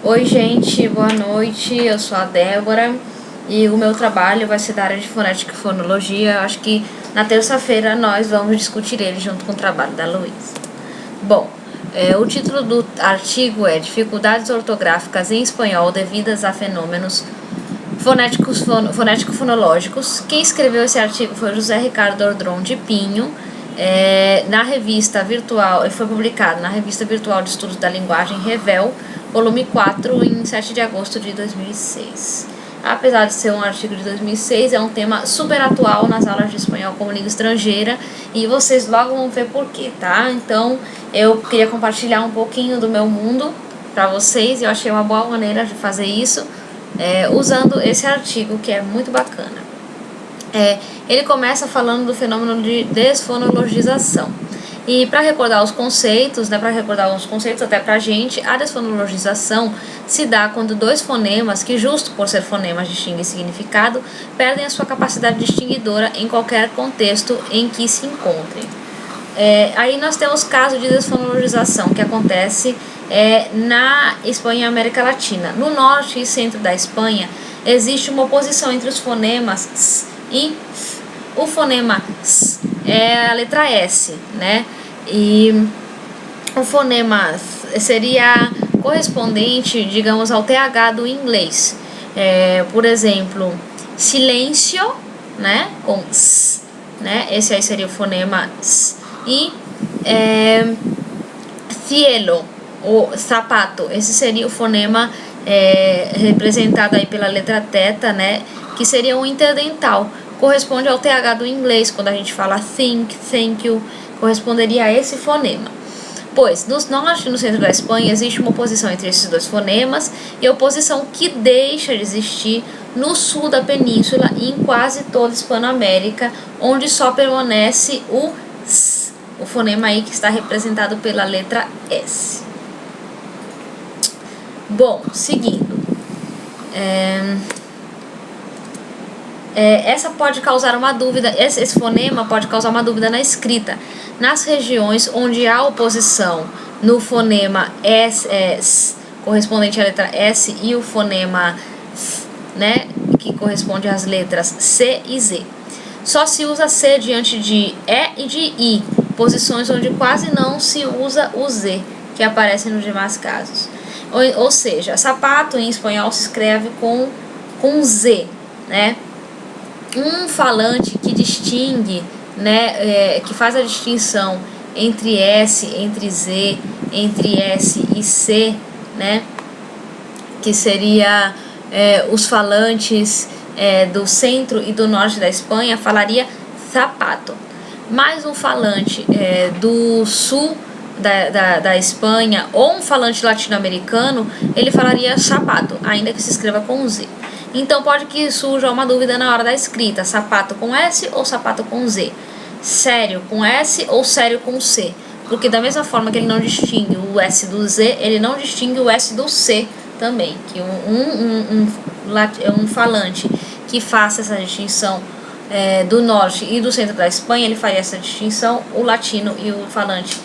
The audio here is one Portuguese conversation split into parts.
Oi gente, boa noite, eu sou a Débora e o meu trabalho vai ser da área de fonética e fonologia. Acho que na terça-feira nós vamos discutir ele junto com o trabalho da Luísa. Bom, o título do artigo é Dificuldades ortográficas em espanhol devidas a fenômenos fonético-fonológicos. Quem escreveu esse artigo foi José Ricardo Ordron de Pinho, na revista virtual, foi publicado na revista virtual de estudos da linguagem Revel, volume 4, em 7 de agosto de 2006. Apesar de ser um artigo de 2006, é um tema super atual nas aulas de espanhol como língua estrangeira e vocês logo vão ver por quê, tá? Então, eu queria compartilhar um pouquinho do meu mundo para vocês e eu achei uma boa maneira de fazer isso usando esse artigo, que é muito bacana. Ele começa falando do fenômeno de desfonologização. E para recordar os conceitos, até pra gente, a desfonologização se dá quando dois fonemas, que justo por ser fonemas distinguem significado, perdem a sua capacidade distinguidora em qualquer contexto em que se encontrem. Aí nós temos caso de desfonologização que acontece na Espanha e América Latina. No norte e centro da Espanha existe uma oposição entre os fonemas s e f. O fonema s é a letra S, né? E o fonema seria correspondente, digamos, ao TH do inglês. Por exemplo, silêncio, né? Com s, né? Esse aí seria o fonema s. E cielo, o sapato, esse seria o fonema representado aí pela letra teta, né? Que seria um interdental. Corresponde ao TH do inglês, quando a gente fala think, thank you, corresponderia a esse fonema. Pois, no norte e no centro da Espanha existe uma oposição entre esses dois fonemas e oposição que deixa de existir no sul da península e em quase toda a Hispanoamérica, onde só permanece o s, o fonema aí que está representado pela letra S. Bom, seguindo. Essa pode causar uma dúvida, esse fonema pode causar uma dúvida na escrita. Nas regiões onde há oposição no fonema S, correspondente à letra S, e o fonema F, né, que corresponde às letras C e Z. Só se usa C diante de E e de I, posições onde quase não se usa o Z, que aparece nos demais casos. Ou seja, sapato em espanhol se escreve com Z, né? Um falante que distingue, né, que faz a distinção entre S, entre Z, entre S e C, né, que seria os falantes do centro e do norte da Espanha, falaria zapato. Mais um falante do sul da Espanha ou um falante latino-americano, ele falaria sapato, ainda que se escreva com Z. Então pode que surja uma dúvida na hora da escrita: sapato com S ou sapato com Z, sério com S ou sério com C, porque da mesma forma que ele não distingue o S do Z, ele não distingue o S do C também, que um falante que faça essa distinção do norte e do centro da Espanha, ele faria essa distinção, o latino e o falante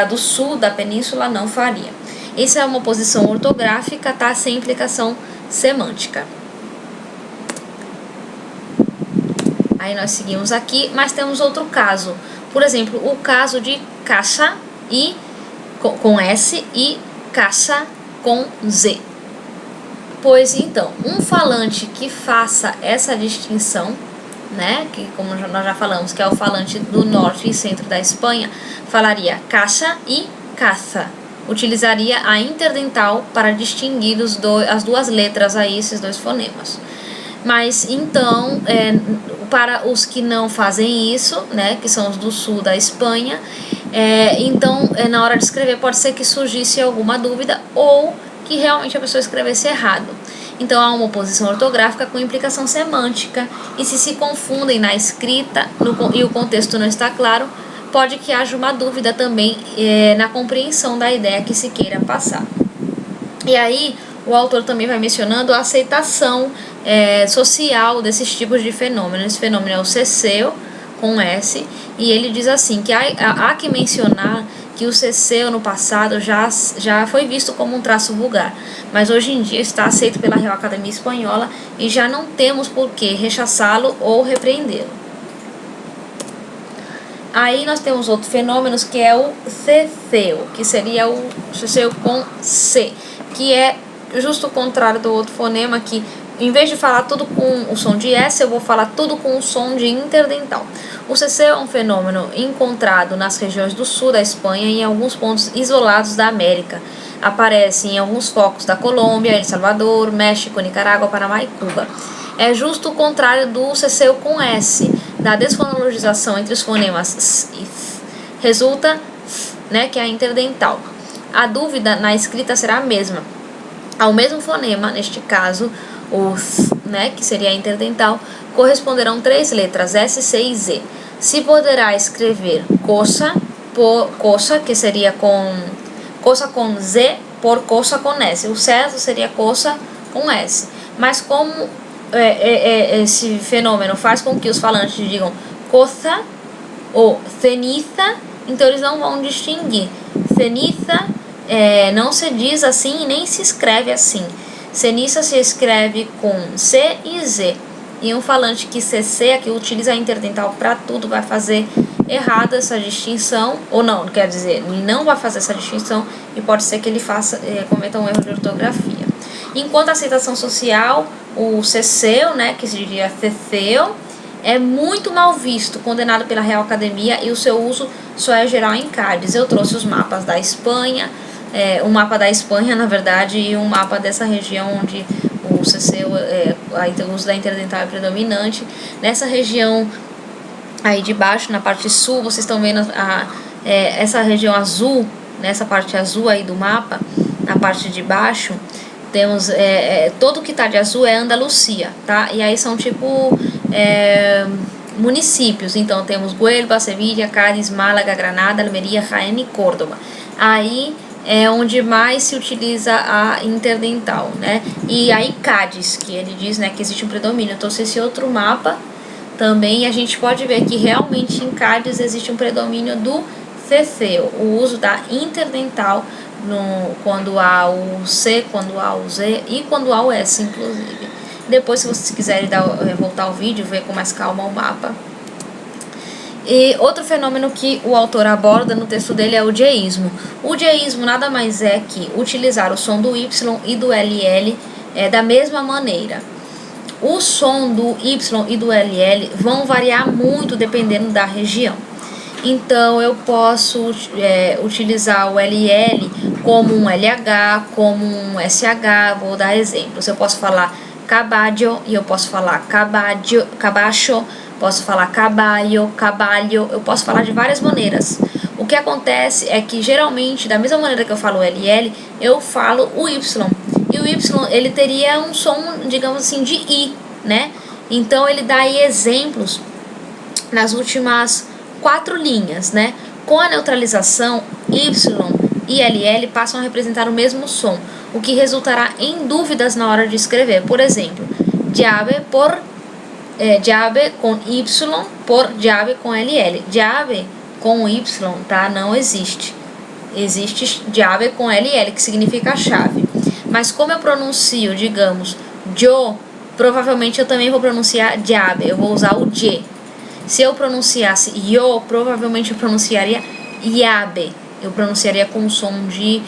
do sul da península não faria. Essa é uma posição ortográfica, tá? Sem implicação semântica. Aí nós seguimos aqui, mas temos outro caso. Por exemplo, o caso de casa e com S e casa com Z. Pois então, um falante que faça essa distinção, né, que como nós já falamos, que é o falante do norte e centro da Espanha, falaria casa e caça. Utilizaria a interdental para distinguir as duas letras aí, esses dois fonemas. Mas então, para os que não fazem isso, né, que são os do sul da Espanha, então na hora de escrever pode ser que surgisse alguma dúvida ou que realmente a pessoa escrevesse errado. Então há uma oposição ortográfica com implicação semântica, e se confundem na escrita e o contexto não está claro, pode que haja uma dúvida também na compreensão da ideia que se queira passar. E aí o autor também vai mencionando a aceitação social desses tipos de fenômenos. Esse fenômeno é o cesseo, com S, e ele diz assim, que há que mencionar que o CC no passado já foi visto como um traço vulgar, mas hoje em dia está aceito pela Real Academia Espanhola e já não temos por que rechaçá-lo ou repreendê-lo. Aí nós temos outro fenômeno que é o ceceu, que seria o ceceu com C, que é justo o contrário do outro fonema, que em vez de falar tudo com o som de S, eu vou falar tudo com o som de interdental. O ceceu é um fenômeno encontrado nas regiões do sul da Espanha e em alguns pontos isolados da América. Aparece em alguns focos da Colômbia, El Salvador, México, Nicarágua, Panamá e Cuba. É justo o contrário do ceceu com S, da desfonologização entre os fonemas S e F. Resulta, né, que é a interdental. A dúvida na escrita será a mesma. Ao mesmo fonema, neste caso, o F, né, que seria a interdental, corresponderão 3 letras, S, C e Z. Se poderá escrever coça, que seria coça com Z, por coça com S. O certo seria coça com S. Mas como esse fenômeno faz com que os falantes digam coça ou ceniza, então eles não vão distinguir. Ceniza não se diz assim e nem se escreve assim. Ceniza se escreve com C e Z. E um falante que CC, que utiliza a interdental para tudo, vai fazer errada essa distinção, ou não, quer dizer, ele não vai fazer essa distinção e pode ser que ele cometa um erro de ortografia. Enquanto a aceitação social, o ceceu, né, que se diria ceceu, é muito mal visto, condenado pela Real Academia, e o seu uso só é geral em Cádiz. Eu trouxe os mapas da Espanha, um mapa da Espanha, na verdade, e um mapa dessa região onde o ceceu, o uso da interdental é predominante. Nessa região aí de baixo, na parte sul, vocês estão vendo essa região azul, nessa parte azul aí do mapa, na parte de baixo, temos todo que está de azul é Andalucia, tá? E aí são tipo municípios. Então temos Huelva, Sevilla, Cádiz, Málaga, Granada, Almeria, Jaén e Córdoba. Aí é onde mais se utiliza a interdental, né? E aí Cádiz, que ele diz, né, que existe um predomínio. Então esse outro mapa também a gente pode ver que realmente em Cádiz existe um predomínio do ceceu, o uso da interdental quando há o C, quando há o Z e quando há o S, inclusive. Depois, se vocês quiserem voltar ao vídeo, ver com mais calma o mapa. E outro fenômeno que o autor aborda no texto dele é o dieísmo. O dieísmo nada mais é que utilizar o som do Y e do LL da mesma maneira. O som do Y e do LL vão variar muito dependendo da região. Então, eu posso utilizar o LL como um LH, como um SH, vou dar exemplos. Eu posso falar caballo e eu posso falar cabacho, posso falar caballo, cabalho, eu posso falar de várias maneiras. O que acontece é que, geralmente, da mesma maneira que eu falo o LL, eu falo o Y. E o Y, ele teria um som, digamos assim, de I, né? Então, ele dá aí exemplos nas últimas 4 linhas, né? Com a neutralização, Y e LL passam a representar o mesmo som, o que resultará em dúvidas na hora de escrever. Por exemplo, llave com Y por llave com LL. Llave com Y, tá? Não existe. Existe llave com LL, que significa chave. Mas como eu pronuncio, digamos, yo, provavelmente eu também vou pronunciar llave. Eu vou usar o J. Se eu pronunciasse yo, provavelmente eu pronunciaria llave. Eu pronunciaria com o som de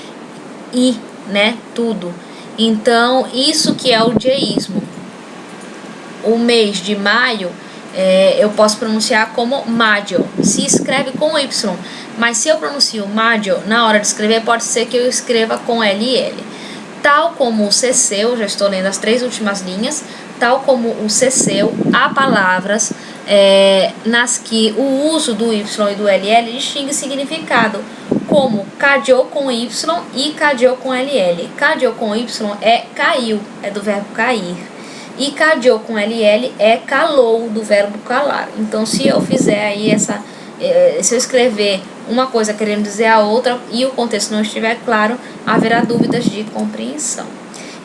I, né? Tudo. Então, isso que é o dieísmo. O mês de maio, eu posso pronunciar como mayo. Se escreve com Y. Mas se eu pronuncio mayo, na hora de escrever, pode ser que eu escreva com LL. Tal como o ceceu, já estou lendo as 3 últimas linhas, tal como o ceceu, há palavras nas que o uso do Y e do LL distingue significado, como cadiou com Y e cadiou com LL. Cadiou com Y é caiu, é do verbo cair. E cadiou com LL é calou, do verbo calar. Então, se eu fizer aí se eu escrever uma coisa querendo dizer a outra e o contexto não estiver claro, haverá dúvidas de compreensão.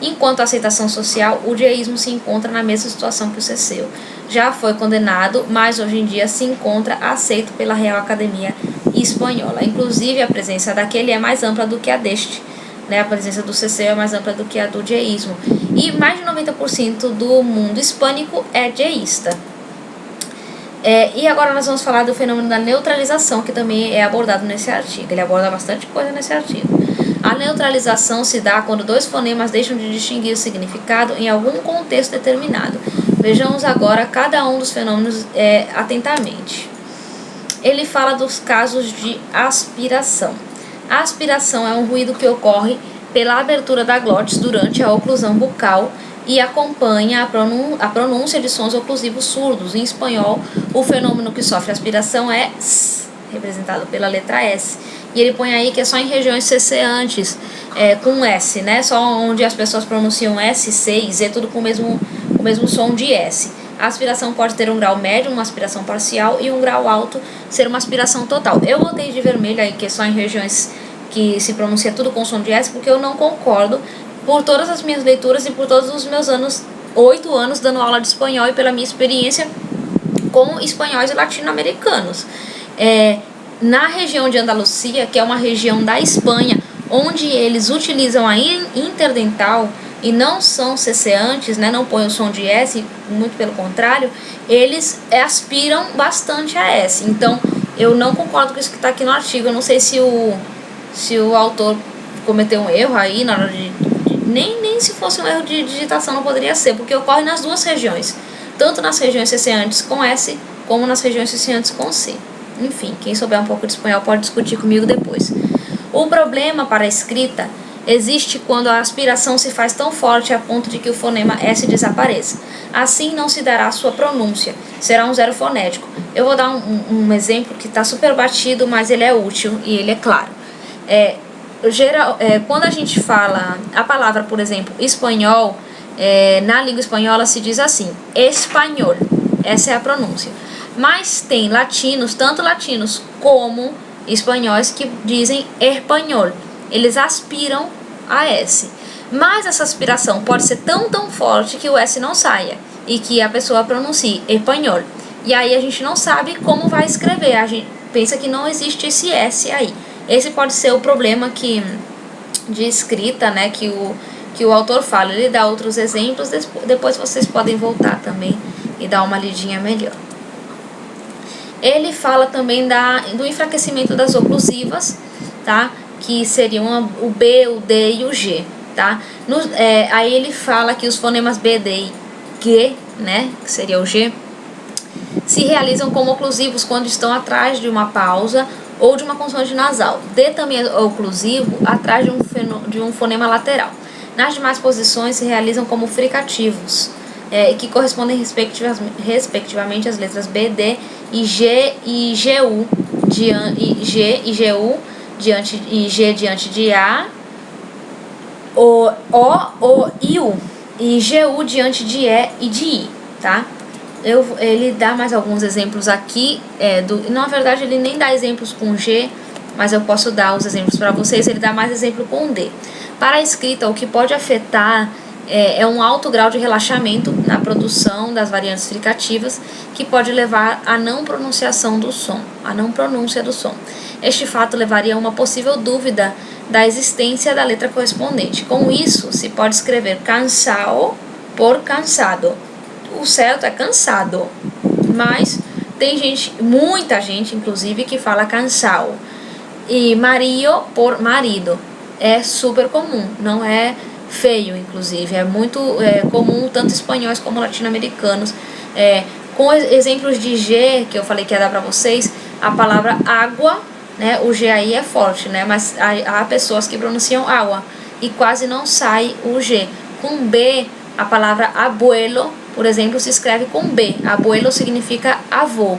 Enquanto a aceitação social, o dieísmo se encontra na mesma situação que o cesseu. Já foi condenado, mas hoje em dia se encontra aceito pela Real Academia Espanhola. Inclusive, a presença daquele é mais ampla do que a deste, né? A presença do cesseu é mais ampla do que a do dieísmo. E mais de 90% do mundo hispânico é dieísta. E agora nós vamos falar do fenômeno da neutralização, que também é abordado nesse artigo. Ele aborda bastante coisa nesse artigo. A neutralização se dá quando dois fonemas deixam de distinguir o significado em algum contexto determinado. Vejamos agora cada um dos fenômenos atentamente. Ele fala dos casos de aspiração. A aspiração é um ruído que ocorre pela abertura da glotis durante a oclusão bucal e acompanha a pronúncia de sons oclusivos surdos. Em espanhol, o fenômeno que sofre aspiração é S, representado pela letra S. E ele põe aí que é só em regiões cesseantes, com S, né? Só onde as pessoas pronunciam S, C e Z, tudo com o mesmo som de S. A aspiração pode ter um grau médio, uma aspiração parcial, e um grau alto ser uma aspiração total. Eu botei de vermelho aí que é só em regiões que se pronuncia tudo com som de S, porque eu não concordo, por todas as minhas leituras e por todos os meus 8 anos dando aula de espanhol e pela minha experiência com espanhóis e latino-americanos. Na região de Andalucia, que é uma região da Espanha, onde eles utilizam a interdental e não são cesseantes, né, não põem o som de S, muito pelo contrário, eles aspiram bastante a S. Então, eu não concordo com isso que está aqui no artigo. Eu não sei se o autor cometeu um erro aí na hora de nem se fosse um erro de digitação não poderia ser, porque ocorre nas duas regiões, tanto nas regiões cesseantes com S, como nas regiões cesseantes com C. Enfim, quem souber um pouco de espanhol pode discutir comigo depois. O problema para a escrita existe quando a aspiração se faz tão forte a ponto de que o fonema S desapareça. Assim não se dará a sua pronúncia, será um zero fonético. Eu vou dar um exemplo que está super batido, mas ele é útil e ele é claro. Quando a gente fala a palavra, por exemplo, espanhol, na língua espanhola se diz assim, espanhol, essa é a pronúncia. Mas tem latinos, tanto latinos como espanhóis, que dizem espanhol. Eles aspiram a S. Mas essa aspiração pode ser tão forte que o S não saia e que a pessoa pronuncie espanhol. E aí a gente não sabe como vai escrever, a gente pensa que não existe esse S aí. Esse pode ser o problema de escrita, né, que o autor fala. Ele dá outros exemplos, depois vocês podem voltar também e dar uma lidinha melhor. Ele fala também do enfraquecimento das oclusivas, tá? Que seriam o B, o D e o G, tá? Aí ele fala que os fonemas B, D e G, né, que seria o G, se realizam como oclusivos quando estão atrás de uma pausa ou de uma consoante nasal. D também é oclusivo atrás de um fonema lateral. Nas demais posições se realizam como fricativos, que correspondem respectivamente às letras B, D e G e GU, G e GU e G diante de A, O e U, e GU diante de E e de I, tá? Ele dá mais alguns exemplos aqui, na verdade ele nem dá exemplos com G, mas eu posso dar os exemplos para vocês. Ele dá mais exemplo com D. Para a escrita, o que pode afetar é um alto grau de relaxamento na produção das variantes fricativas, que pode levar à não pronunciação do som, à não pronúncia do som. Este fato levaria a uma possível dúvida da existência da letra correspondente. Com isso, se pode escrever cansao por cansado. O certo é cansado, mas tem muita gente inclusive, que fala cansao. E mario por marido é super comum, não é feio, inclusive, é muito comum, tanto espanhóis como latino-americanos. Com exemplos de G, que eu falei que ia dar para vocês, a palavra água, né, o G aí é forte, né, mas há pessoas que pronunciam água e quase não sai o G. Com B, a palavra abuelo, por exemplo, se escreve com B. Abuelo significa avô,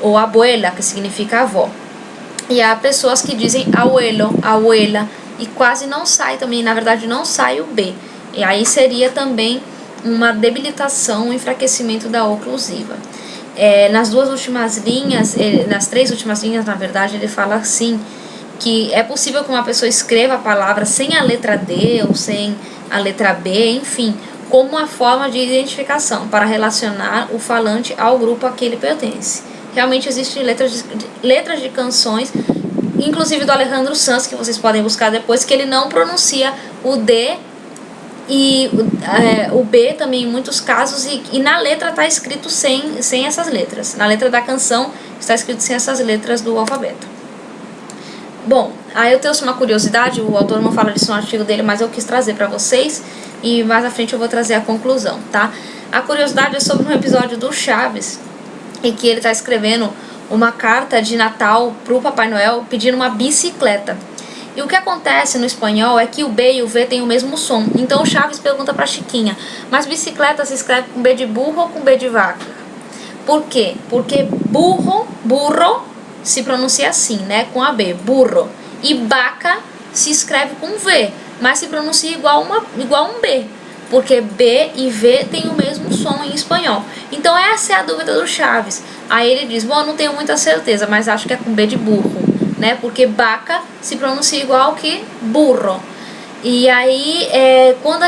ou abuela, que significa avó. E há pessoas que dizem abuelo, abuela, e quase não sai também, na verdade não sai o B. E aí seria também uma debilitação, um enfraquecimento da oclusiva. Nas 2 últimas linhas, nas 3 últimas linhas, na verdade, ele fala assim, que é possível que uma pessoa escreva a palavra sem a letra D ou sem a letra B, enfim, como uma forma de identificação para relacionar o falante ao grupo a que ele pertence. Realmente existem letras de canções, inclusive do Alejandro Sanz, que vocês podem buscar depois, que ele não pronuncia o D e o B também em muitos casos, e na letra está escrito sem essas letras. Na letra da canção está escrito sem essas letras do alfabeto. Bom, aí eu trouxe uma curiosidade, o autor não fala disso no artigo dele, mas eu quis trazer para vocês, e mais à frente eu vou trazer a conclusão, tá? A curiosidade é sobre um episódio do Chaves, em que ele está escrevendo uma carta de Natal pro Papai Noel pedindo uma bicicleta. E o que acontece no espanhol é que o B e o V têm o mesmo som. Então o Chaves pergunta pra Chiquinha, mas bicicleta se escreve com B de burro ou com B de vaca? Por quê? Porque burro se pronuncia assim, né? Com a B, burro. E vaca se escreve com V, mas se pronuncia igual um B. Porque B e V têm o mesmo som em espanhol. Então essa é a dúvida do Chaves. Aí ele diz, bom, não tenho muita certeza, mas acho que é com B de burro, né? Porque vaca se pronuncia igual que burro. E aí, quando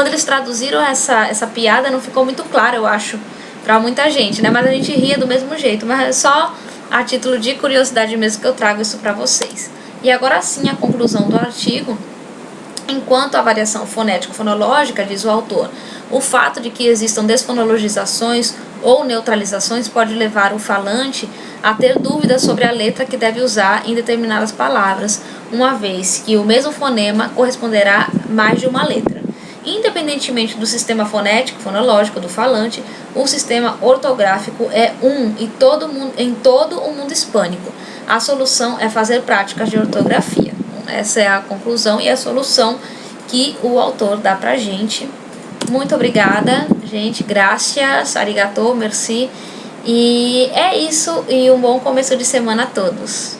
eles traduziram essa piada, não ficou muito claro, eu acho, pra muita gente, né? Mas a gente ria do mesmo jeito, mas é só a título de curiosidade mesmo que eu trago isso pra vocês. E agora sim, a conclusão do artigo. Enquanto a variação fonético-fonológica, diz o autor, o fato de que existam desfonologizações ou neutralizações pode levar o falante a ter dúvidas sobre a letra que deve usar em determinadas palavras, uma vez que o mesmo fonema corresponderá a mais de uma letra. Independentemente do sistema fonético-fonológico do falante, o sistema ortográfico é em todo o mundo hispânico. A solução é fazer práticas de ortografia. Essa é a conclusão e a solução que o autor dá pra gente. Muito obrigada, gente. Gracias, arigato, merci. E é isso. E um bom começo de semana a todos.